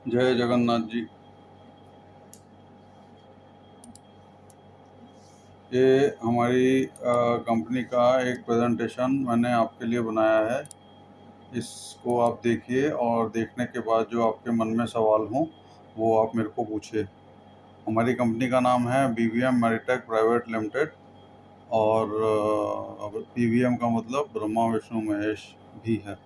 जय जगन्नाथ जी। ये हमारी कंपनी का एक प्रेजेंटेशन मैंने आपके लिए बनाया है। इसको आप देखिए और देखने के बाद जो आपके मन में सवाल हों वो आप मेरे को पूछिए। हमारी कंपनी का नाम है BVM मैरिटेक प्राइवेट लिमिटेड और BVM का मतलब ब्रह्मा विष्णु महेश भी है।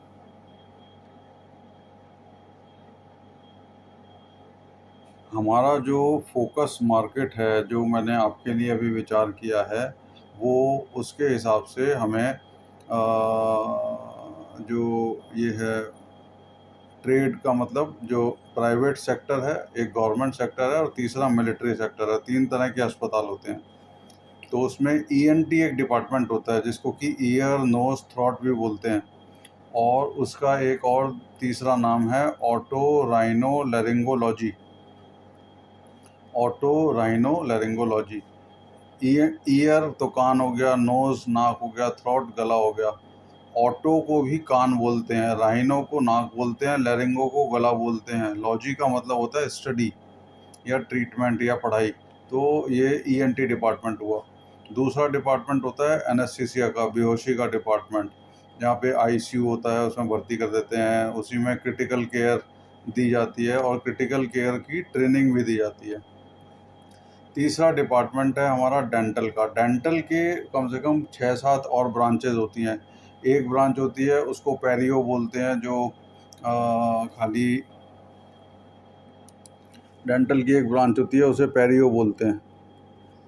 हमारा जो फोकस मार्केट है, जो मैंने आपके लिए अभी विचार किया है, वो उसके हिसाब से हमें जो ये है ट्रेड का मतलब जो प्राइवेट सेक्टर है, एक गवर्नमेंट सेक्टर है और तीसरा मिलिट्री सेक्टर है। 3 तरह के अस्पताल होते हैं। तो उसमें ENT एक डिपार्टमेंट होता है जिसको कि ईयर, नोज़, थ्रोट भी बोलते हैं और उसका एक और तीसरा नाम है ऑटोराइनोलैरिंगोलॉजी। ऑटोराइनोलैरिंगोलॉजी। ईयर तो कान हो गया, नोज़ नाक हो गया, थ्रोट गला हो गया। ऑटो को भी कान बोलते हैं, राइनो को नाक बोलते हैं, लैरिंगो को गला बोलते हैं। लॉजी का मतलब होता है स्टडी या ट्रीटमेंट या पढ़ाई। तो ये ENT डिपार्टमेंट हुआ। दूसरा डिपार्टमेंट होता है एनेस्थीसिया का, बेहोशी का डिपार्टमेंट, जहाँ पे ICU होता है, उसमें भर्ती कर देते हैं। उसी में क्रिटिकल केयर दी जाती है और क्रिटिकल केयर की ट्रेनिंग भी दी जाती है। तीसरा डिपार्टमेंट है हमारा डेंटल का। डेंटल के कम से कम 6-7 और ब्रांचेज होती हैं। एक ब्रांच होती है उसको पेरियो बोलते हैं, जो खाली डेंटल की एक ब्रांच होती है उसे पेरियो बोलते हैं।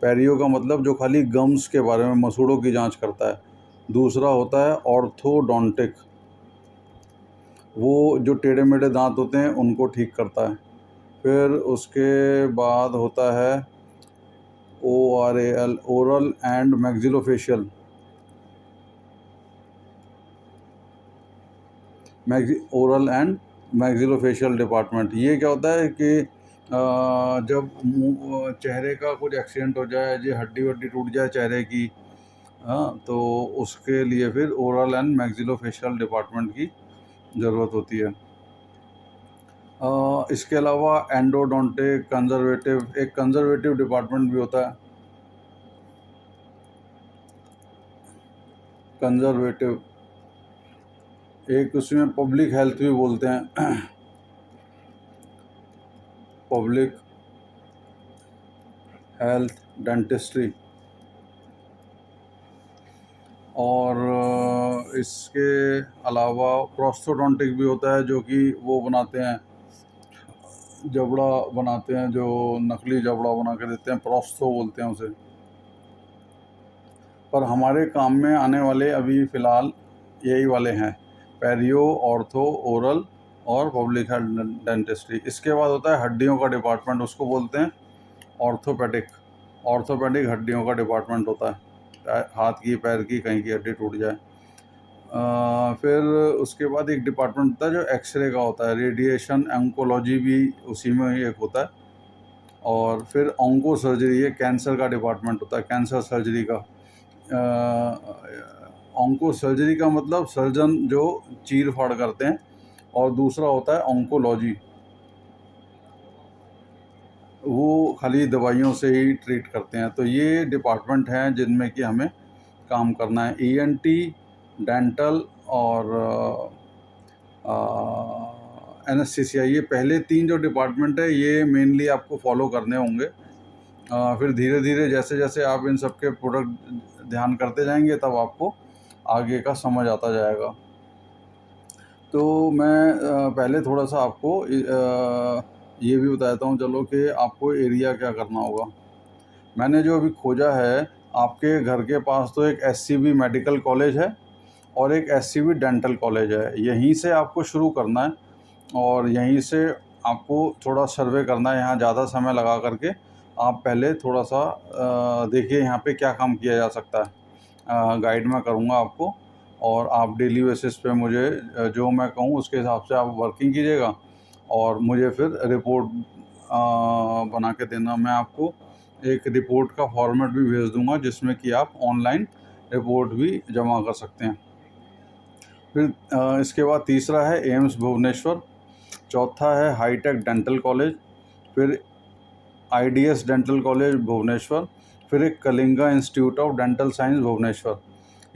पेरियो का मतलब जो खाली गम्स के बारे में, मसूड़ों की जांच करता है। दूसरा होता है ऑर्थोडोंटिक, वो जो टेढ़े मेढ़े दांत होते हैं उनको ठीक करता है। फिर उसके बाद होता है ORAL, oral and maxillofacial, oral and maxillofacial department. ये क्या होता है कि जब मुंह चेहरे का कुछ एक्सीडेंट हो जाए, जो हड्डी वड्डी टूट जाए चेहरे की, हाँ, तो उसके लिए फिर ओरल एंड मैक्सिलोफेशियल डिपार्टमेंट की ज़रूरत होती है। इसके अलावा एंडोडोंटिक, कंजर्वेटिव, एक कंजर्वेटिव डिपार्टमेंट भी होता है। कंजर्वेटिव एक उसमें पब्लिक हेल्थ भी बोलते हैं। Public health dentistry. और इसके अलावा प्रोस्थोडोंटिक भी होता है, जो कि वो बनाते हैं, जबड़ा बनाते हैं, जो नकली जबड़ा बना के देते हैं, प्रोस्थो बोलते हैं उसे। पर हमारे काम में आने वाले अभी फ़िलहाल यही वाले हैं, पेरियो, ऑर्थो, ओरल और पब्लिक हेल्थ डेंटिस्ट्री। इसके बाद होता है हड्डियों का डिपार्टमेंट, उसको बोलते हैं ऑर्थोपेडिक। ऑर्थोपेडिक हड्डियों का डिपार्टमेंट होता है, हाथ की, पैर की, कहीं की हड्डी टूट जाए। फिर उसके बाद एक डिपार्टमेंट होता है जो एक्सरे का होता है, रेडिएशन ऑन्कोलॉजी भी उसी में ही एक होता है। और फिर ऑन्को सर्जरी, ये कैंसर का डिपार्टमेंट होता है, कैंसर सर्जरी का। ऑन्को सर्जरी का मतलब सर्जन जो चीर फाड़ करते हैं, और दूसरा होता है ऑन्कोलॉजी, वो खाली दवाइयों से ही ट्रीट करते हैं। तो ये डिपार्टमेंट हैं जिनमें कि हमें काम करना है। ENT, डेंटल और एनेस्थीसिया, ये पहले 3 जो डिपार्टमेंट है ये मेनली आपको फॉलो करने होंगे। फिर धीरे धीरे जैसे जैसे आप इन सब के प्रोडक्ट ध्यान करते जाएंगे तब आपको आगे का समझ आता जाएगा। तो मैं पहले थोड़ा सा आपको ये भी बताता हूँ, चलो, कि आपको एरिया क्या करना होगा। मैंने जो अभी खोजा है, आपके घर के पास तो एक SCB मेडिकल कॉलेज है और एक SCB डेंटल कॉलेज है। यहीं से आपको शुरू करना है और यहीं से आपको थोड़ा सर्वे करना है। यहाँ ज़्यादा समय लगा करके आप पहले थोड़ा सा देखिए यहाँ पे क्या काम किया जा सकता है। गाइड मैं करूँगा आपको और आप डेली बेसिस पे मुझे जो मैं कहूँ उसके हिसाब से आप वर्किंग कीजिएगा और मुझे फिर रिपोर्ट बना के देना। मैं आपको एक रिपोर्ट का फॉर्मेट भी भेज दूंगा जिसमें कि आप ऑनलाइन रिपोर्ट भी जमा कर सकते हैं। फिर इसके बाद तीसरा है एम्स भुवनेश्वर। चौथा है हाईटेक डेंटल कॉलेज, फिर IDS डेंटल कॉलेज भुवनेश्वर, फिर एक Kalinga institute of dental science Bhubaneswar.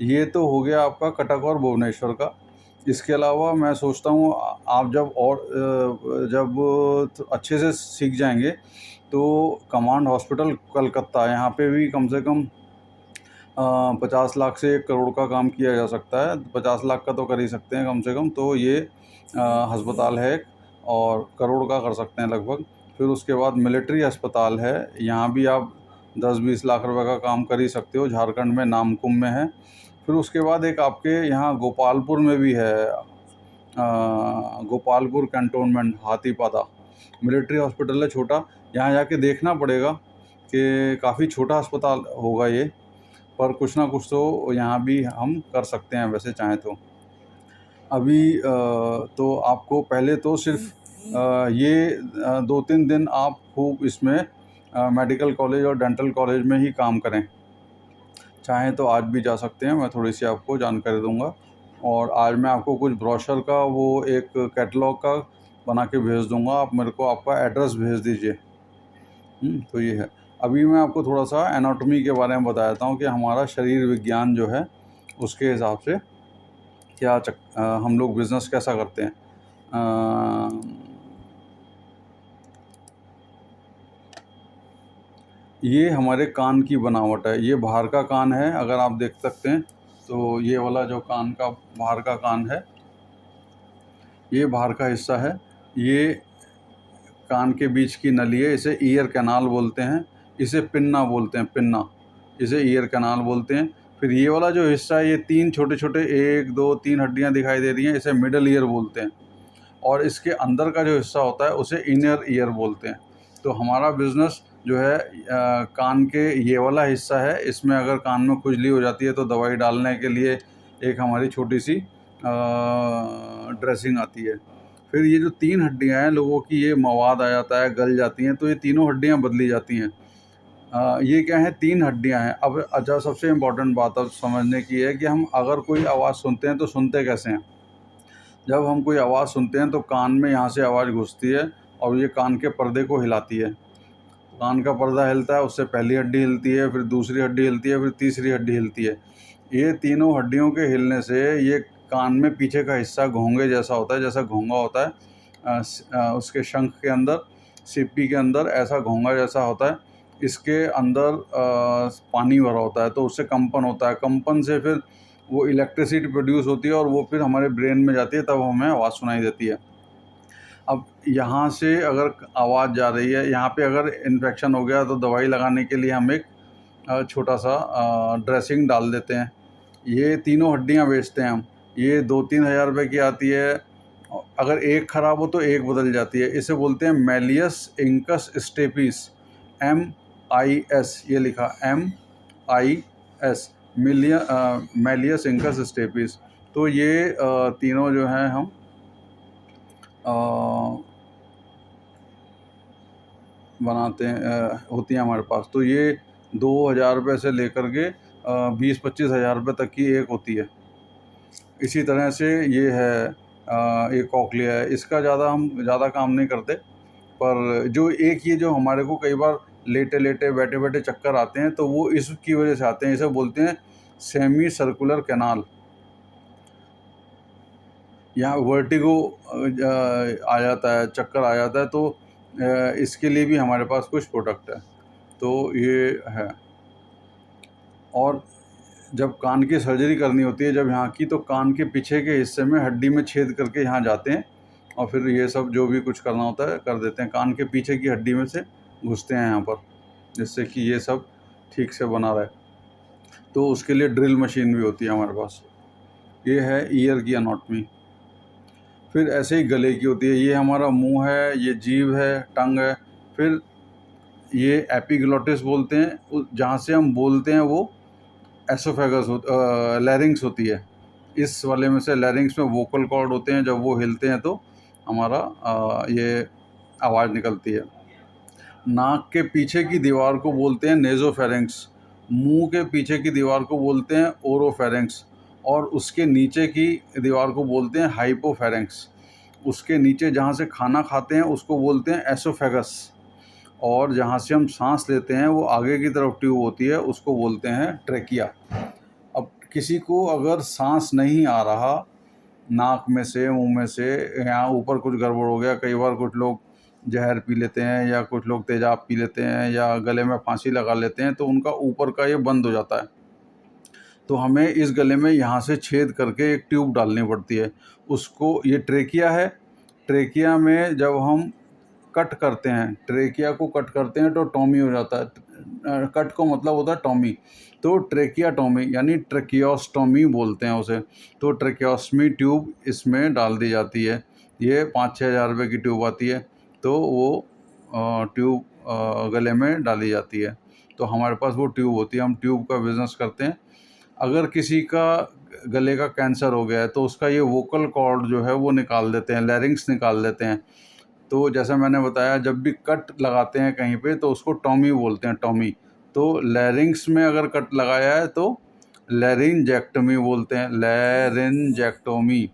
ये तो हो गया आपका कटक और भुवनेश्वर का। इसके अलावा मैं सोचता हूँ आप जब अच्छे से सीख जाएंगे तो कमांड हॉस्पिटल कलकत्ता, यहाँ पे भी कम से कम 50 लाख से 1 करोड़ का काम किया जा सकता है। 50 लाख का तो कर ही सकते हैं कम से कम, तो ये अस्पताल है और करोड़ का कर सकते हैं लगभग। फिर उसके बाद मिलिट्री अस्पताल है, यहाँ भी आप 10-20 लाख रुपए का काम कर ही सकते हो, झारखंड में नामकुम में है। फिर उसके बाद एक आपके यहाँ गोपालपुर में भी है, गोपालपुर कैंटोनमेंट हाथीपादा मिलिट्री हॉस्पिटल है, छोटा। यहाँ जाके देखना पड़ेगा कि काफ़ी छोटा अस्पताल होगा ये, पर कुछ ना कुछ तो यहाँ भी हम कर सकते हैं वैसे चाहें तो। अभी तो आपको पहले तो सिर्फ ये 2-3 दिन आप खूब इसमें मेडिकल कॉलेज और डेंटल कॉलेज में ही काम करें। चाहें तो आज भी जा सकते हैं, मैं थोड़ी सी आपको जानकारी दूंगा। और आज मैं आपको कुछ ब्रोशर का वो एक कैटलॉग का बना के भेज दूंगा, आप मेरे को आपका एड्रेस भेज दीजिए। तो ये है। अभी मैं आपको थोड़ा सा एनाटॉमी के बारे में बताता हूँ कि हमारा शरीर विज्ञान जो है उसके हिसाब से हम लोग बिज़नेस कैसा करते हैं। ये हमारे कान की बनावट है, ये बाहर का कान है, अगर आप देख सकते हैं तो ये वाला जो कान का बाहर का कान है, ये बाहर का हिस्सा है। ये कान के बीच की नली है, इसे ईयर कैनाल बोलते हैं, इसे पिन्ना बोलते हैं, पिन्ना, इसे ईयर कैनाल बोलते हैं। फिर ये वाला जो हिस्सा है, ये 3 छोटे-छोटे 1, 2, 3 हड्डियाँ दिखाई दे रही हैं, इसे मिडल ईयर बोलते हैं। और इसके अंदर का जो हिस्सा होता है उसे इनर ईयर बोलते हैं। तो हमारा बिज़नेस जो है कान के ये वाला हिस्सा है, इसमें अगर कान में खुजली हो जाती है तो दवाई डालने के लिए एक हमारी छोटी सी ड्रेसिंग आती है। फिर ये जो 3 हड्डियाँ हैं लोगों की, ये मवाद आ जाता है, गल जाती हैं, तो ये तीनों हड्डियाँ बदली जाती हैं। ये क्या है, 3 हड्डियाँ हैं। अब अच्छा, सबसे इम्पोर्टेंट बात अब समझने की है कि हम अगर कोई आवाज़ सुनते हैं तो सुनते कैसे हैं। जब हम कोई आवाज़ सुनते हैं तो कान में यहाँ से आवाज़ घुसती है और ये कान के पर्दे को हिलाती है। कान का पर्दा हिलता है, उससे पहली हड्डी हिलती है, फिर दूसरी हड्डी हिलती है, फिर तीसरी हड्डी हिलती है। ये तीनों हड्डियों के हिलने से ये कान में पीछे का हिस्सा घोंगे जैसा होता है, जैसा घोंगा होता है उसके शंख के अंदर, सीपी के अंदर ऐसा घोंगा जैसा होता है। इसके अंदर पानी भरा होता है, तो उससे कंपन होता है। कंपन से फिर वो इलेक्ट्रिसिटी प्रोड्यूस होती है और वो फिर हमारे ब्रेन में जाती है, तब हमें आवाज़ सुनाई देती है। अब यहाँ से अगर आवाज़ जा रही है, यहाँ पे अगर इन्फेक्शन हो गया तो दवाई लगाने के लिए हम एक छोटा सा ड्रेसिंग डाल देते हैं। ये तीनों हड्डियाँ बेचते हैं हम, ये 2-3 हज़ार रुपये की आती है। अगर एक ख़राब हो तो एक बदल जाती है। इसे बोलते हैं मैलियस इंकस स्टेपिस, MIS, ये लिखा MIS, मैलियस इंकस स्टेपिस। तो ये तीनों जो हैं हम बनाते हैं, होती हैं हमारे पास। तो ये 2,000 रुपये से लेकर के 20-25 हज़ार रुपये तक की एक होती है। इसी तरह से ये है एक कॉकलिया है, इसका हम ज़्यादा काम नहीं करते, पर जो एक ये जो हमारे को कई बार लेटे-लेटे, बैठे-बैठे चक्कर आते हैं, तो वो इसकी वजह से आते हैं। इसे बोलते हैं सेमी सर्कुलर कैनाल। यहाँ वर्टिगो आ जाता है, चक्कर आ जाता है, तो इसके लिए भी हमारे पास कुछ प्रोडक्ट है। तो ये है। और जब कान की सर्जरी करनी होती है जब यहाँ की, तो कान के पीछे के हिस्से में हड्डी में छेद करके यहाँ जाते हैं और फिर ये सब जो भी कुछ करना होता है कर देते हैं। कान के पीछे की हड्डी में से घुसते हैं यहाँ पर, जिससे कि ये सब ठीक से बना रहे। तो उसके लिए ड्रिल मशीन भी होती है हमारे पास। ये है ईयर की एनाटॉमी। फिर ऐसे ही गले की होती है। ये हमारा मुंह है, ये जीभ है, टंग है। फिर ये एपिग्लोटिस बोलते हैं, जहाँ से हम बोलते हैं वो एसोफेगस लैरिंग्स होती है। इस वाले में से लैरिंग्स में वोकल कॉर्ड होते हैं, जब वो हिलते हैं तो हमारा ये आवाज़ निकलती है। नाक के पीछे की दीवार को बोलते हैं नेज़ोफेरिंक्स, मुंह के पीछे की दीवार को बोलते हैं ओरोफेरिंक्स और उसके नीचे की दीवार को बोलते हैं हाइपोफेरिंक्स। उसके नीचे जहाँ से खाना खाते हैं उसको बोलते हैं एसोफेगस, और जहाँ से हम सांस लेते हैं वो आगे की तरफ ट्यूब होती है, उसको बोलते हैं ट्रेकिया। अब किसी को अगर सांस नहीं आ रहा, नाक में से, मुंह में से, यहाँ ऊपर कुछ गड़बड़ हो गया, कई बार कुछ लोग जहर पी लेते हैं या कुछ लोग तेजाब पी लेते हैं या गले में फांसी लगा लेते हैं, तो उनका ऊपर का ये बंद हो जाता है। तो हमें इस गले में यहाँ से छेद करके एक ट्यूब डालनी पड़ती है उसको। ये ट्रेकिया है। ट्रेकिया में जब हम कट करते हैं, ट्रेकिया को कट करते हैं तो टॉमी हो जाता है। कट को मतलब होता है टॉमी, तो ट्रेकियाटॉमी यानी ट्रेकियोस्टॉमी बोलते हैं उसे। तो ट्रेकियोस्टमी ट्यूब इसमें डाल दी जाती है। ये 5-6 हज़ार रुपये की ट्यूब आती है, तो वो ट्यूब गले में डाली जाती है। तो हमारे पास वो ट्यूब होती है, हम ट्यूब का बिज़नेस करते हैं। अगर किसी का गले का कैंसर हो गया है तो उसका ये वोकल कॉर्ड जो है वो निकाल देते हैं, लैरिंक्स निकाल देते हैं। तो जैसा मैंने बताया, जब भी कट लगाते हैं कहीं पे तो उसको टॉमी बोलते हैं, टॉमी। तो लैरिंक्स में अगर कट लगाया है तो लैरिंजेक्टमी बोलते हैं, लैरिंजेक्टोमी।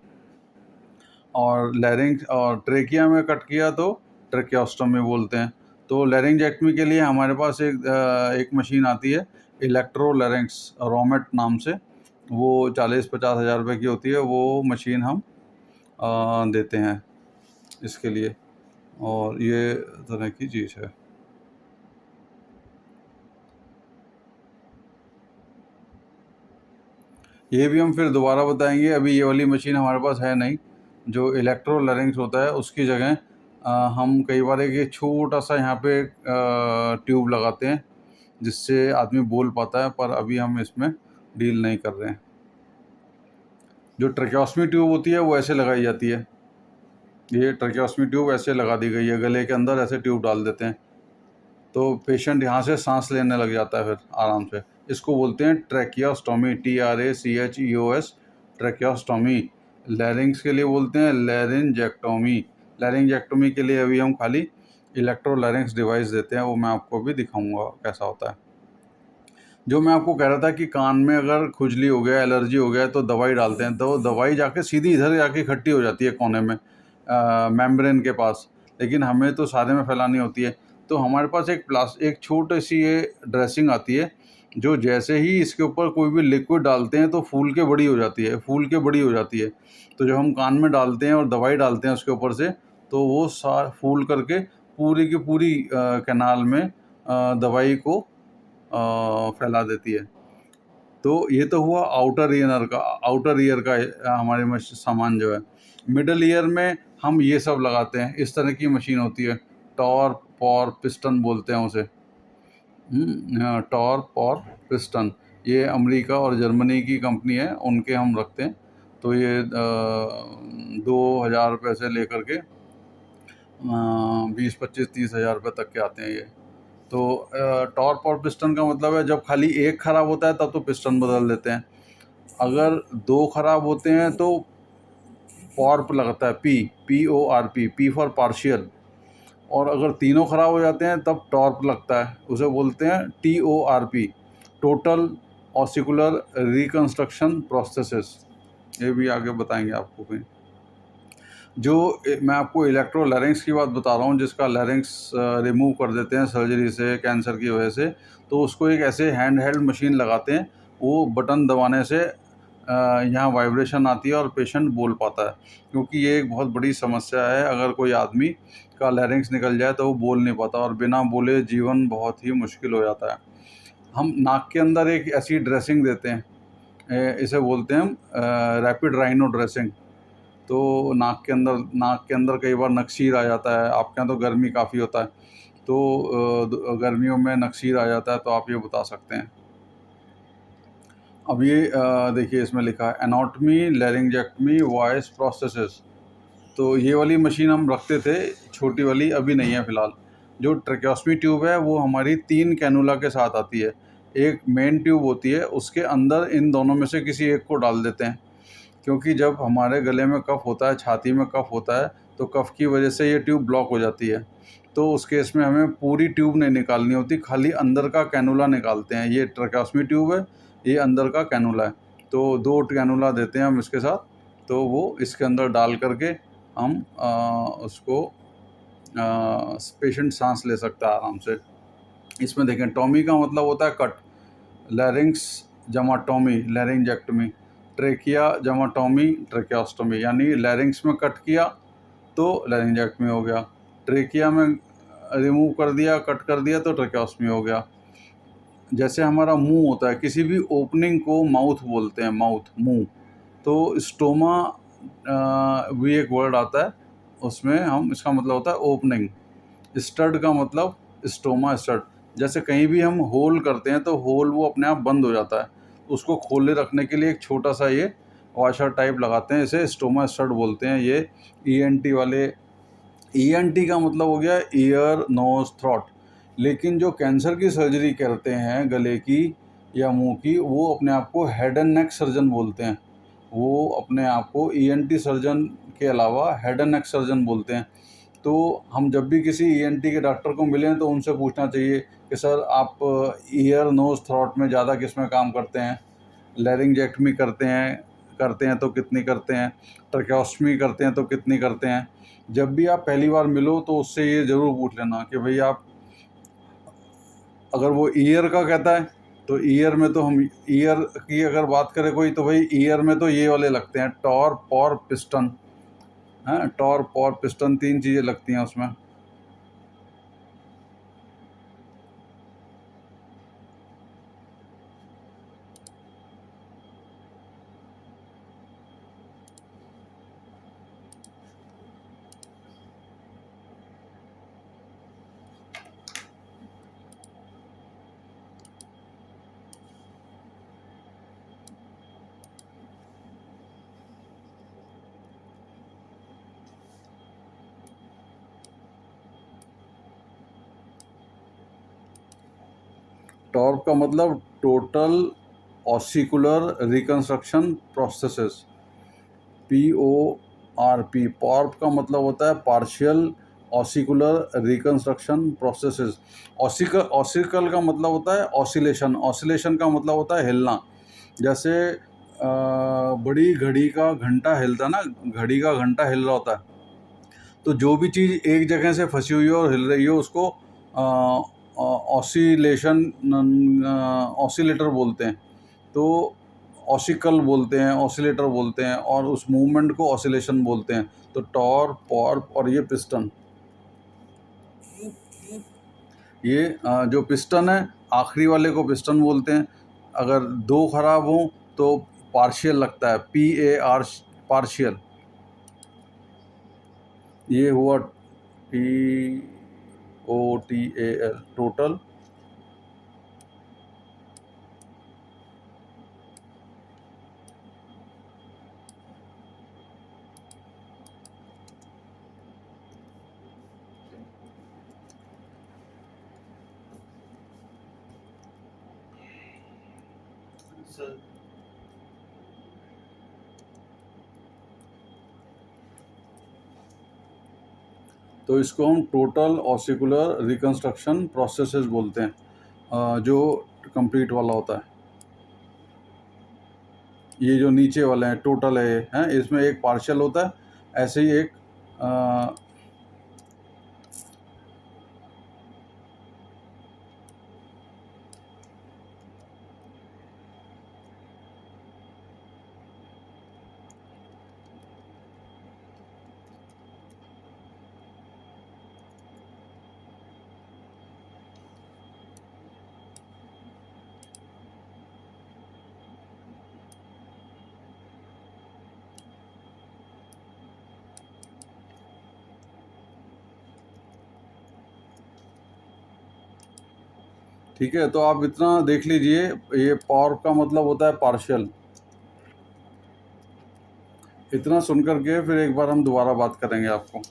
और लैरिंक्स और ट्रेकिया में कट किया तो ट्रेकियोस्टोमी बोलते हैं। तो लैरिंजेक्टमी के लिए हमारे पास एक मशीन आती है, इलेक्ट्रो लैरिंक्स रोमेट नाम से। वो 40-50 हज़ार रुपये की होती है। वो मशीन हम देते हैं इसके लिए, और ये तरह की चीज़ है। ये भी हम फिर दोबारा बताएंगे, अभी ये वाली मशीन हमारे पास है नहीं। जो इलेक्ट्रो लैरिंक्स होता है उसकी जगह हम कई बार एक छोटा सा यहाँ पे ट्यूब लगाते हैं जिससे आदमी बोल पाता है, पर अभी हम इसमें डील नहीं कर रहे हैं। जो ट्रेकियोस्टमी ट्यूब होती है वो ऐसे लगाई जाती है। ये ट्रेकियोस्टमी ट्यूब ऐसे लगा दी गई है, गले के अंदर ऐसे ट्यूब डाल देते हैं तो पेशेंट यहाँ से सांस लेने लग जाता है फिर आराम से। इसको बोलते हैं ट्रैकियोस्टोमी, TRACHEOS, ट्रैकियोस्टोमी। लैरिंग्स के लिए बोलते हैं लैरिंजेक्टोमी। लैरिंजेक्टोमी के लिए अभी हम खाली इलेक्ट्रो लैरिंक्स डिवाइस देते हैं, वो मैं आपको भी दिखाऊंगा कैसा होता है। जो मैं आपको कह रहा था कि कान में अगर खुजली हो गया, एलर्जी हो गया, तो दवाई डालते हैं, तो दवाई जाके सीधी इधर जाके इकट्ठी हो जाती है कोने में, मेम्ब्रेन के पास, लेकिन हमें तो सारे में फैलानी होती है। तो हमारे पास एक छोटी सी ये ड्रेसिंग आती है, जो जैसे ही इसके ऊपर कोई भी लिक्विड डालते हैं तो फूल के बड़ी हो जाती है, फूल के बड़ी हो जाती है। तो जब हम कान में डालते हैं और दवाई डालते हैं उसके ऊपर से, तो वो फूल करके पूरी की पूरी कैनाल में दवाई को फैला देती है। तो ये तो हुआ आउटर ईयर का हमारे में सामान जो है। मिडल ईयर में हम ये सब लगाते हैं, इस तरह की मशीन होती है, टॉर्क और पिस्टन बोलते हैं उसे। टॉर्क और पिस्टन, ये अमेरिका और जर्मनी की कंपनी है, उनके हम रखते हैं। तो ये 2,000 रुपये से लेकर के 20-25-30 हज़ार रुपये तक के आते हैं ये। तो टॉर्क और पिस्टन का मतलब है, जब खाली एक ख़राब होता है तब तो पिस्टन बदल देते हैं। अगर 2 ख़राब होते हैं तो पॉर्प लगता है, PORP, P फॉर पार्शियल। और अगर तीनों ख़राब हो जाते हैं तब टॉर्प लगता है, उसे बोलते हैं TORP, total ossicular reconstruction prosthesis. ये भी आगे बताएंगे आपको कहीं। जो मैं आपको इलेक्ट्रो लैरिंक्स की बात बता रहा हूँ, जिसका लैरिंक्स रिमूव कर देते हैं सर्जरी से, कैंसर की वजह से, तो उसको एक ऐसे हैंड हेल्ड मशीन लगाते हैं, वो बटन दबाने से यहाँ वाइब्रेशन आती है और पेशेंट बोल पाता है। क्योंकि ये एक बहुत बड़ी समस्या है, अगर कोई आदमी का लैरिंक्स निकल जाए तो वो बोल नहीं पाता, और बिना बोले जीवन बहुत ही मुश्किल हो जाता है। हम नाक के अंदर एक ऐसी ड्रेसिंग देते हैं, इसे बोलते हैं हम रैपिड राइनो ड्रेसिंग। तो नाक के अंदर कई बार नक्सीर आ जाता है, आपके यहाँ तो गर्मी काफ़ी होता है, तो गर्मियों में नक्सीर आ जाता है, तो आप ये बता सकते हैं। अब ये देखिए इसमें लिखा है एनाटॉमी लैरिंजेक्टमी वॉइस प्रोस्थेसिस। तो ये वाली मशीन हम रखते थे, छोटी वाली, अभी नहीं है फ़िलहाल। जो ट्रैकियोस्टमी ट्यूब है वो हमारी 3 कैनुला के साथ आती है। एक मेन ट्यूब होती है, उसके अंदर इन दोनों में से किसी एक को डाल देते हैं, क्योंकि जब हमारे गले में कफ़ होता है, छाती में कफ़ होता है, तो कफ़ की वजह से ये ट्यूब ब्लॉक हो जाती है। तो उस केस में हमें पूरी ट्यूब नहीं निकालनी होती, खाली अंदर का कैनुला निकालते हैं। ये ट्रैकियोस्टमी ट्यूब है, ये अंदर का कैनुला है। तो 2 कैनुला देते हैं हम इसके साथ, तो वो इसके अंदर डाल करके हम उसको पेशेंट सांस ले सकता है आराम से। इसमें देखें, टॉमी का मतलब होता है कट, लैरिंक्स जमा टॉमी लैरिंजेक्टमी, ट्रेकिया जमा टॉमी ट्रेकियास्टमी, यानी लैरिंक्स में कट किया तो लैरिंजेक्टमी हो गया, ट्रेकिया में रिमूव कर दिया, कट कर दिया तो ट्रेकियास्टमी हो गया। जैसे हमारा मुंह होता है, किसी भी ओपनिंग को माउथ बोलते हैं, माउथ मुंह, तो स्टोमा भी एक वर्ड आता है, उसमें हम इसका मतलब होता है ओपनिंग। स्टड का मतलब स्टोमा स्टड, जैसे कहीं भी हम होल करते हैं तो होल वो अपने आप बंद हो जाता है, उसको खोले रखने के लिए एक छोटा सा ये वॉशर टाइप लगाते हैं, इसे स्टोमा स्टड बोलते हैं। ये ईएनटी वाले, ईएनटी का मतलब हो गया ईयर नोज थ्रोट, लेकिन जो कैंसर की सर्जरी करते हैं गले की या मुंह की, वो अपने आप को हेड एंड नेक सर्जन बोलते हैं। वो अपने आप को ईएनटी सर्जन के अलावा हेड एंड नेक सर्जन बोलते हैं। तो हम जब भी किसी ईएनटी के डॉक्टर को मिलें तो उनसे पूछना चाहिए कि सर आप ईयर नोज थ्रोट में ज़्यादा किस में काम करते हैं, लैरिंजेक्टमी करते हैं तो कितनी करते हैं, ट्रैकेओस्टमी करते हैं तो कितनी करते हैं। जब भी आप पहली बार मिलो तो उससे ये ज़रूर पूछ लेना कि भाई आप, अगर वो ईयर का कहता है तो ईयर में तो हम, ईयर की अगर बात करें कोई, तो भाई ईयर में तो ये वाले लगते हैं, टॉर पॉर पिस्टन, हैं, टॉर पॉर पिस्टन, 3 चीज़ें लगती हैं उसमें। टॉर्प का मतलब total ossicular reconstruction processes, PORP। पॉर्प का मतलब होता है partial ossicular reconstruction processes. Ossicle का मतलब होता है ऑसिलेशन, ऑसिलेशन का मतलब होता है हिलना। जैसे बड़ी घड़ी का घंटा हिलता ना, घड़ी का घंटा हिल रहा होता है, तो जो भी चीज़ एक जगह से फंसी हुई हो और हिल रही हो उसको ऑसिलेशन, ऑसिलेटर बोलते हैं। तो ऑसिकल बोलते हैं, ऑसिलेटर बोलते हैं, और उस मूवमेंट को ऑसिलेशन बोलते हैं। तो टॉर पॉर्प और ये पिस्टन, ये जो पिस्टन है आखिरी वाले को पिस्टन बोलते हैं। अगर 2 खराब हों तो पार्शियल लगता है, PAR पार्शियल। ये हुआ TOTAL टोटल। सर तो इसको हम टोटल ऑसिकुलर रिकंस्ट्रक्शन प्रोसेसेस बोलते हैं, जो कंप्लीट वाला होता है। ये जो नीचे वाले हैं टोटल है, हैं, इसमें एक पार्शियल होता है, ऐसे ही एक अ, ठीक है, तो आप इतना देख लीजिए, ये पावर का मतलब होता है पार्शियल। इतना सुन करके फिर एक बार हम दोबारा बात करेंगे आपको।